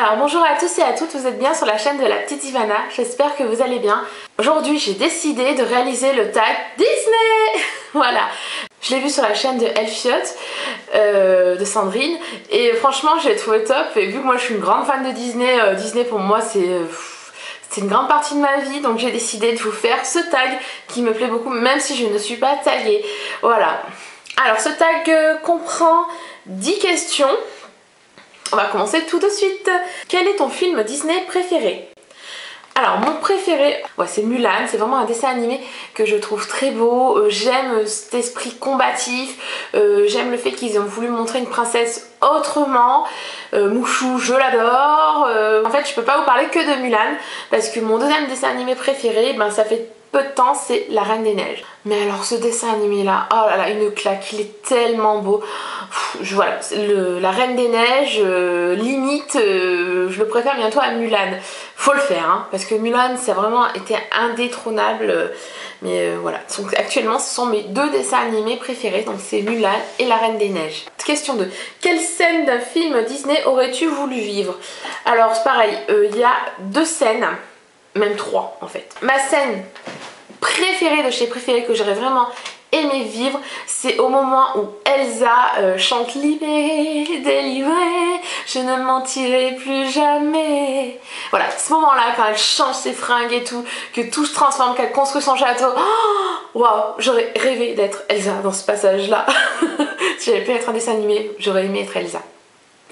Alors bonjour à tous et à toutes, vous êtes bien sur la chaîne de la petite Ivana, j'espère que vous allez bien. Aujourd'hui j'ai décidé de réaliser le tag Disney. Voilà, je l'ai vu sur la chaîne de Elfiote, de Sandrine, et franchement je l'ai trouvé top. Et vu que moi je suis une grande fan de Disney, Disney pour moi c'est une grande partie de ma vie, donc j'ai décidé de vous faire ce tag qui me plaît beaucoup même si je ne suis pas taguée. Voilà, alors ce tag comprend 10 questions. On va commencer tout de suite. Quel est ton film Disney préféré? Alors mon préféré, c'est Mulan, c'est vraiment un dessin animé que je trouve très beau, j'aime cet esprit combatif, j'aime le fait qu'ils ont voulu montrer une princesse autrement, Mouchou je l'adore, en fait je peux pas vous parler que de Mulan parce que mon deuxième dessin animé préféré, ça fait peu de temps, c'est La Reine des Neiges. Mais alors ce dessin animé là, oh là là, une claque, il est tellement beau. Voilà, La Reine des Neiges, limite, je le préfère bientôt à Mulan. Faut le faire, hein, parce que Mulan, ça a vraiment été indétrônable. Mais voilà, donc actuellement ce sont mes deux dessins animés préférés, donc c'est Mulan et La Reine des Neiges. Question 2. Quelle scène d'un film Disney aurais-tu voulu vivre? Alors c'est pareil, il y a deux scènes, même trois en fait. Ma scène préférée de chez préférée que j'aurais vraiment aimé vivre, c'est au moment où Elsa chante libérée, délivrée, je ne mentirai plus jamais. Voilà, ce moment là quand elle change ses fringues et tout, que tout se transforme, qu'elle construit son château, waouh, j'aurais rêvé d'être Elsa dans ce passage là. Si j'avais pu être un dessin animé, j'aurais aimé être Elsa.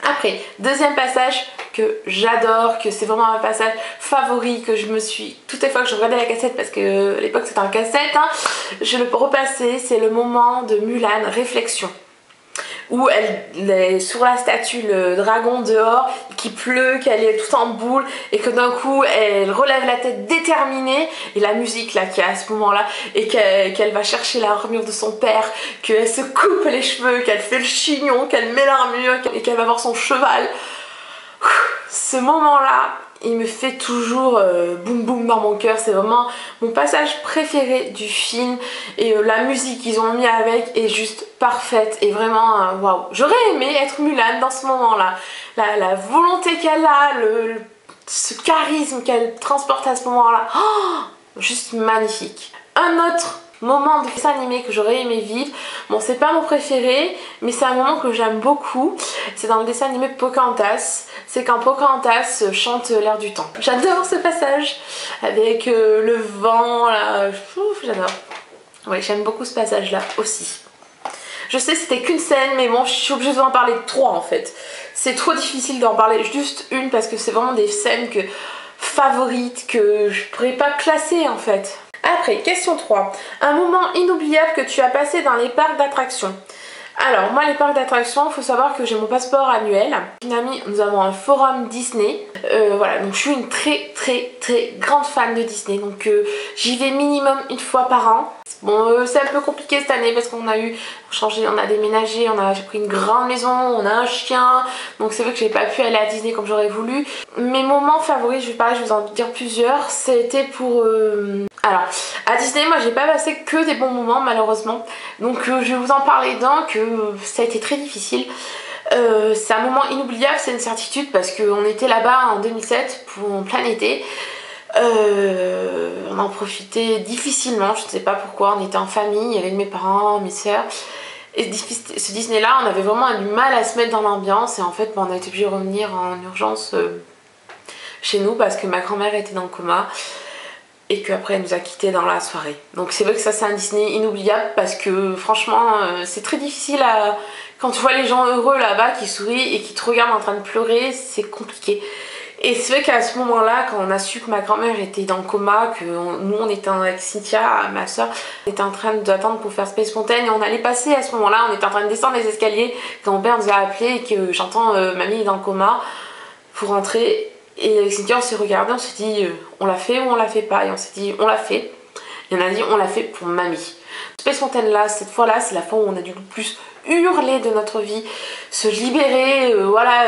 Après, deuxième passage que j'adore, que c'est vraiment un passage favori, que je me suis, toutes les fois que je regardais la cassette, parce que à l'époque c'était en cassette, hein, je le repassais, c'est le moment de Mulan, Réflexion, où elle est sur la statue, le dragon dehors, qu'il pleut, qu'elle est toute en boule et que d'un coup elle relève la tête déterminée, et la musique là qui est à ce moment là, et qu'elle va chercher l'armure de son père, qu'elle se coupe les cheveux, qu'elle fait le chignon, qu'elle met l'armure et qu'elle va voir son cheval. Ce moment là, il me fait toujours boum boum dans mon cœur, c'est vraiment mon passage préféré du film, et la musique qu'ils ont mis avec est juste parfaite et vraiment waouh. J'aurais aimé être Mulan dans ce moment là, la volonté qu'elle a, ce charisme qu'elle transporte à ce moment là, juste magnifique. Un autre moment de dessin animé que j'aurais aimé vivre, bon c'est pas mon préféré mais c'est un moment que j'aime beaucoup, c'est dans le dessin animé Pocahontas. C'est quand Pocahontas chante l'air du temps. J'adore ce passage avec le vent là, j'adore. Ouais, j'aime beaucoup ce passage là aussi. Je sais c'était qu'une scène mais bon je suis obligée d'en parler de trois en fait. C'est trop difficile d'en parler juste une parce que c'est vraiment des scènes favorites que je pourrais pas classer en fait. Après, question 3. Un moment inoubliable que tu as passé dans les parcs d'attractions. Alors, moi, les parcs d'attractions, il faut savoir que j'ai mon passeport annuel. Une amie, nous avons un forum Disney. Voilà, donc je suis une très grande fan de Disney. Donc, j'y vais minimum une fois par an. Bon, c'est un peu compliqué cette année parce qu'on a changé, on a déménagé, j'ai pris une grande maison, on a un chien. Donc, c'est vrai que j'ai pas pu aller à Disney comme j'aurais voulu. Mes moments favoris, je vais vous en dire plusieurs. C'était pour... Alors, à Disney, moi j'ai pas passé que des bons moments malheureusement, donc je vais vous en parler d'un que ça a été très difficile. C'est un moment inoubliable, c'est une certitude parce qu'on était là-bas en 2007 en plein été. On en profitait difficilement, je ne sais pas pourquoi, on était en famille, il y avait mes parents, mes soeurs. Et ce Disney là, on avait vraiment du mal à se mettre dans l'ambiance et en fait on a été obligé de revenir en urgence chez nous parce que ma grand-mère était dans le coma. Et qu'après elle nous a quittés dans la soirée. Donc c'est vrai que ça c'est un Disney inoubliable parce que franchement c'est très difficile quand tu vois les gens heureux là-bas qui sourient et qui te regardent en train de pleurer, c'est compliqué. Et c'est vrai qu'à ce moment là, quand on a su que ma grand-mère était dans le coma, que nous on était avec Cynthia, ma soeur, on était en train d'attendre pour faire Space Mountain et on allait passer à ce moment là, on était en train de descendre les escaliers quand mon père nous a appelé et que j'entends mamie est dans le coma, faut rentrer. Et avec Cynthia on s'est regardé, on s'est dit on l'a fait ou on l'a fait pas, et on s'est dit on l'a fait, et on a dit on l'a fait pour mamie. Space Mountain là, cette fois là c'est la fois où on a dû le plus hurler de notre vie, se libérer, voilà,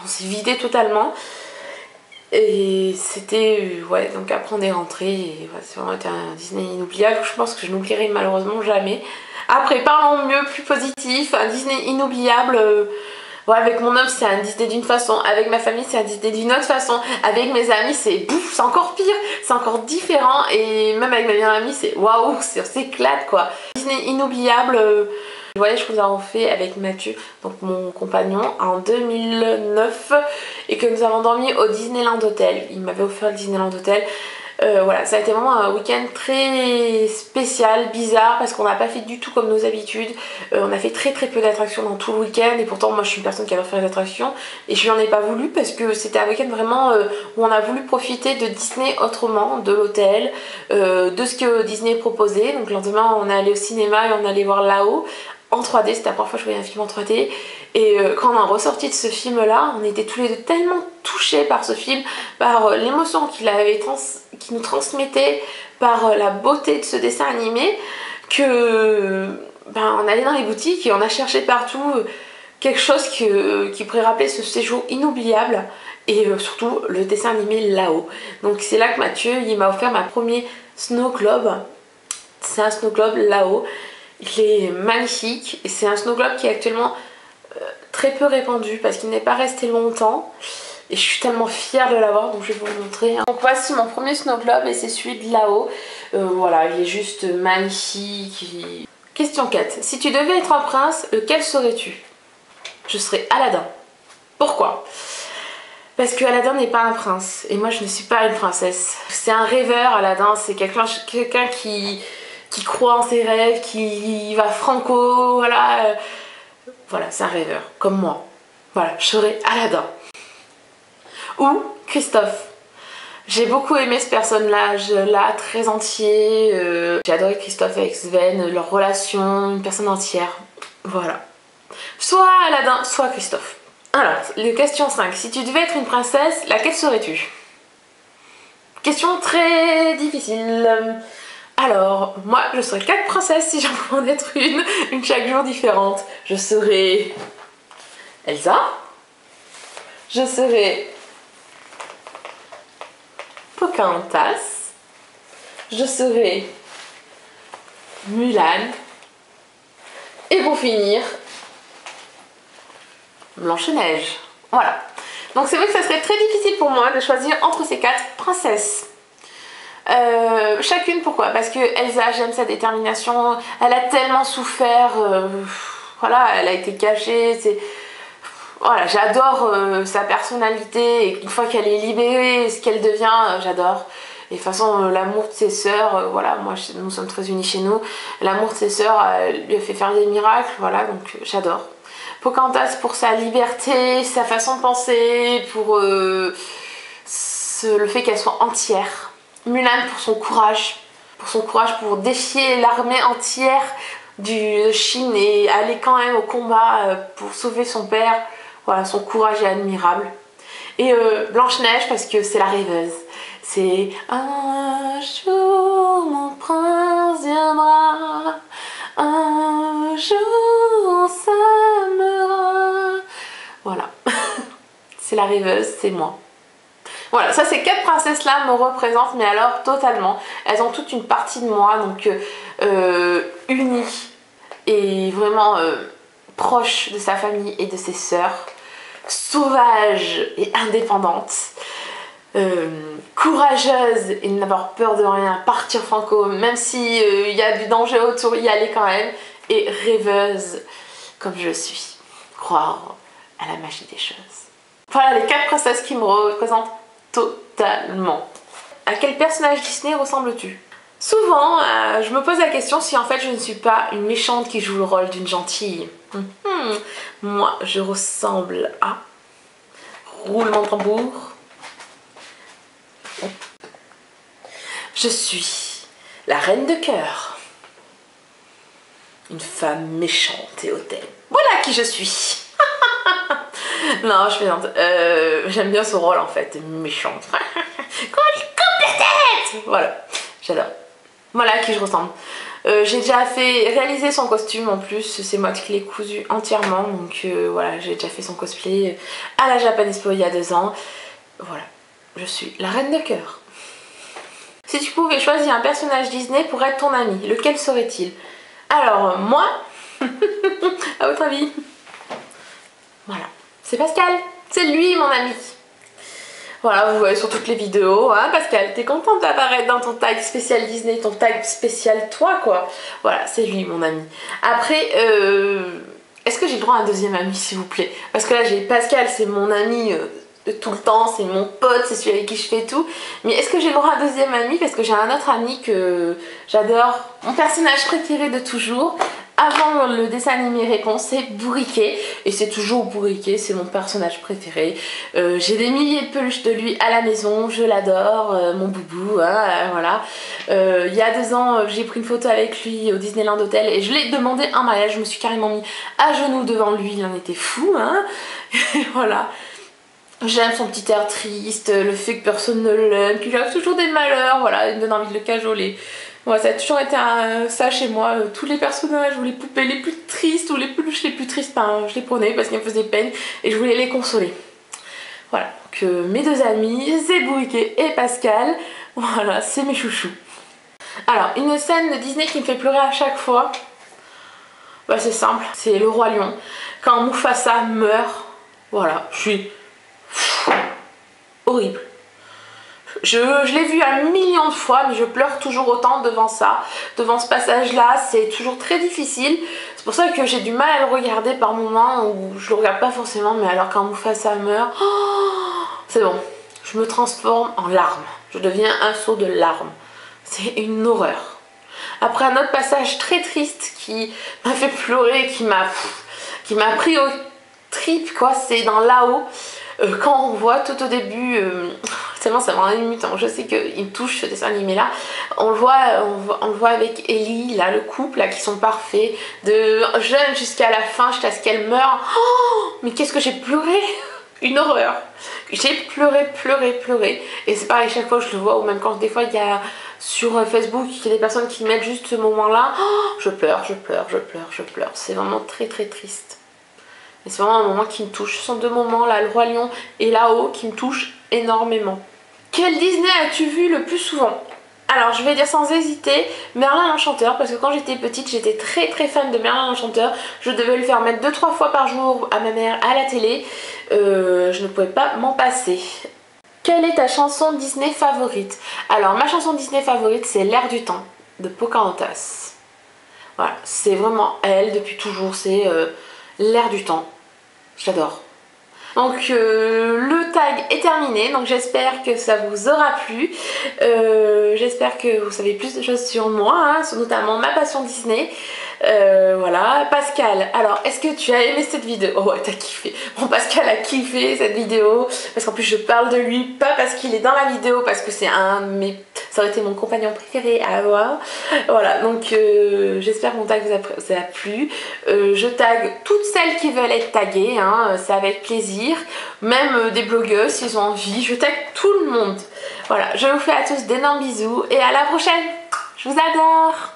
on s'est vidé totalement. Et c'était, ouais, donc après on est rentré et ouais, c'est vraiment été un Disney inoubliable, je pense que je n'oublierai malheureusement jamais. Après parlons mieux, plus positif, un Disney inoubliable, Bon, avec mon homme c'est un Disney d'une façon, avec ma famille c'est un Disney d'une autre façon, avec mes amis c'est encore pire, c'est encore différent, et même avec ma meilleure amie c'est waouh, on s'éclate quoi. Disney inoubliable, le voyage que nous avons fait avec Mathieu, donc mon compagnon, en 2009, et que nous avons dormi au Disneyland Hotel. Il m'avait offert le Disneyland Hotel. Voilà, ça a été vraiment un week-end très spécial, bizarre, parce qu'on n'a pas fait du tout comme nos habitudes. On a fait très peu d'attractions dans tout le week-end, et pourtant moi je suis une personne qui adore faire des attractions, et je lui en ai pas voulu parce que c'était un week-end vraiment où on a voulu profiter de Disney autrement, de l'hôtel, de ce que Disney proposait. Donc le lendemain on est allé au cinéma et on allait voir là-haut en 3D, c'était la première fois que je voyais un film en 3D, et quand on a ressorti de ce film là, on était tous les deux tellement touchés par ce film, par l'émotion qu'il nous transmettait, par la beauté de ce dessin animé, que on allait dans les boutiques et on a cherché partout quelque chose qui pourrait rappeler ce séjour inoubliable, et surtout le dessin animé là-haut. Donc c'est là que Mathieu il m'a offert ma première Snow Globe. C'est un Snow Globe là-haut. Il est magnifique et c'est un Snow Globe qui est actuellement très peu répandu parce qu'il n'est pas resté longtemps, et je suis tellement fière de l'avoir, donc je vais vous le montrer. Donc voici mon premier Snow Globe et c'est celui de là-haut. Voilà, il est juste magnifique. Question 4. Si tu devais être un prince, lequel serais-tu? Je serais Aladdin. Pourquoi? Parce que Aladdin n'est pas un prince et moi je ne suis pas une princesse. C'est un rêveur, Aladdin, c'est quelqu'un qui croit en ses rêves, qui va franco, voilà. Voilà, c'est un rêveur, comme moi. Voilà, je serais Aladdin. Ou Kristoff. J'ai beaucoup aimé ce personnage-là, très entier. J'ai adoré Kristoff avec Sven, leur relation, une personne entière. Voilà. Soit Aladdin, soit Kristoff. Alors, question 5. Si tu devais être une princesse, laquelle serais-tu? Question très difficile. Alors, moi, je serais 4 princesses si j'en pouvais en être une chaque jour différente. Je serais Elsa. Je serais Pocahontas. Je serais Mulan. Et pour finir, Blanche-Neige. Voilà. Donc c'est vrai que ça serait très difficile pour moi de choisir entre ces 4 princesses. Chacune, pourquoi? Parce que Elsa, j'aime sa détermination, elle a tellement souffert, voilà, elle a été cachée, voilà, j'adore sa personnalité, et une fois qu'elle est libérée, ce qu'elle devient, j'adore. Et de toute façon, l'amour de ses sœurs, voilà, nous sommes très unis chez nous, l'amour de ses sœurs lui a fait faire des miracles, voilà, donc j'adore. Pocahontas pour sa liberté, sa façon de penser, pour le fait qu'elle soit entière. Mulan pour son courage pour défier l'armée entière de Chine et aller quand même au combat pour sauver son père. Voilà, son courage est admirable. Et Blanche-Neige parce que c'est la rêveuse. C'est un jour mon prince viendra, un jour on s'aimera. Voilà, c'est la rêveuse, c'est moi. Voilà, ça ces 4 princesses là me représentent, mais alors totalement. Elles ont toute une partie de moi, donc unies et vraiment proche de sa famille et de ses sœurs, sauvage et indépendante, courageuse et n'avoir peur de rien, partir franco, même si y a du danger autour, y aller quand même, et rêveuse comme je suis, croire à la magie des choses. Voilà les 4 princesses qui me représentent totalement. À quel personnage Disney ressembles-tu? Souvent, je me pose la question si en fait je ne suis pas une méchante qui joue le rôle d'une gentille. Moi, je ressemble à... Roulement de tambour. Je suis la reine de cœur. Une femme méchante et hautaine. Voilà qui je suis. Non, je plaisante. J'aime bien ce rôle en fait, méchante. Coupe la tête. Voilà, j'adore. Voilà à qui je ressemble. J'ai déjà réalisé son costume en plus, c'est moi qui l'ai cousu entièrement, donc voilà, j'ai déjà fait son cosplay à la Japan Expo il y a 2 ans. Voilà, je suis la reine de cœur. Si tu pouvais choisir un personnage Disney pour être ton ami, lequel serait-il? Alors, moi, à votre avis? Voilà. c'est Pascal, c'est lui mon ami. Voilà, vous voyez sur toutes les vidéos, hein, Pascal, t'es contente d'apparaître dans ton tag spécial Disney, ton tag spécial toi quoi. Voilà, c'est lui mon ami. Après, est-ce que j'ai le droit à un deuxième ami s'il vous plaît? Parce que là j'ai Pascal, c'est mon ami de tout le temps, c'est mon pote, c'est celui avec qui je fais tout. Mais est-ce que j'ai le droit à un deuxième ami? Parce que j'ai un autre ami que j'adore, mon personnage préféré de toujours. Avant le dessin animé Réponse, c'est Bourriquet, et c'est toujours Bourriquet, c'est mon personnage préféré. J'ai des milliers de peluches de lui à la maison, je l'adore, mon boubou, hein, voilà. Il y a 2 ans, j'ai pris une photo avec lui au Disneyland Hotel et je l'ai demandé un mariage, je me suis carrément mis à genoux devant lui, il en était fou, hein. Voilà. J'aime son petit air triste, le fait que personne ne l'aime, qu'il a toujours des malheurs, voilà, il me donne envie de le cajoler. Ouais, ça a toujours été ça chez moi, tous les personnages ou les poupées les plus tristes ou les peluches les plus tristes, ben, je les prenais parce qu'elles me faisaient peine et je voulais les consoler. Voilà, donc mes 2 amis, c'est Bourriquet et Pascal, voilà, c'est mes chouchous. Alors, une scène de Disney qui me fait pleurer à chaque fois, bah, c'est simple, c'est le Roi Lion. Quand Mufasa meurt, voilà, je suis horrible. Je l'ai vu un million de fois, mais je pleure toujours autant devant ça, devant ce passage-là, c'est toujours très difficile. C'est pour ça que j'ai du mal à le regarder par moments, où je le regarde pas forcément, mais alors quand Mufasa meurt, oh, c'est bon, je me transforme en larmes. Je deviens un seau de larmes. C'est une horreur. Après un autre passage très triste qui m'a fait pleurer, qui m'a pris au trip, quoi, c'est dans Là-haut. Quand on voit tout au début, tellement ça m'a ému, je sais qu'il me touche ce dessin animé là, on le voit avec Ellie, là, le couple là, qui sont parfaits, de jeune jusqu'à la fin, jusqu'à ce qu'elle meure. Oh, mais qu'est-ce que j'ai pleuré, une horreur. J'ai pleuré, et c'est pareil chaque fois que je le vois, ou même quand des fois il y a sur Facebook, il y a des personnes qui mettent juste ce moment là, oh, je pleure, c'est vraiment très triste. Et c'est vraiment un moment qui me touche. Ce sont 2 moments là, le Roi Lion et Là-haut, qui me touchent énormément. Quel Disney as-tu vu le plus souvent? Alors je vais dire sans hésiter Merlin l'Enchanteur, parce que quand j'étais petite j'étais très fan de Merlin l'Enchanteur. Je devais le faire mettre 2-3 fois par jour à ma mère à la télé. Je ne pouvais pas m'en passer. Quelle est ta chanson Disney favorite? Alors ma chanson Disney favorite c'est L'air du temps de Pocahontas. Voilà, c'est vraiment elle depuis toujours, c'est L'air du temps. J'adore. Donc le tag est terminé, donc j'espère que ça vous aura plu. J'espère que vous savez plus de choses sur moi, hein, sur notamment ma passion Disney. Voilà, Pascal, alors est-ce que tu as aimé cette vidéo? Oh ouais, t'as kiffé. Bon, Pascal a kiffé cette vidéo, parce qu'en plus je parle de lui, pas parce qu'il est dans la vidéo, parce que c'est un de mes... ça aurait été mon compagnon préféré à avoir. Voilà, donc j'espère que mon tag vous a plu. Je tag toutes celles qui veulent être taguées, hein, c'est avec plaisir. Même des blogueuses s'ils ont envie, je tag tout le monde. Voilà, je vous fais à tous d'énormes bisous et à la prochaine. Je vous adore.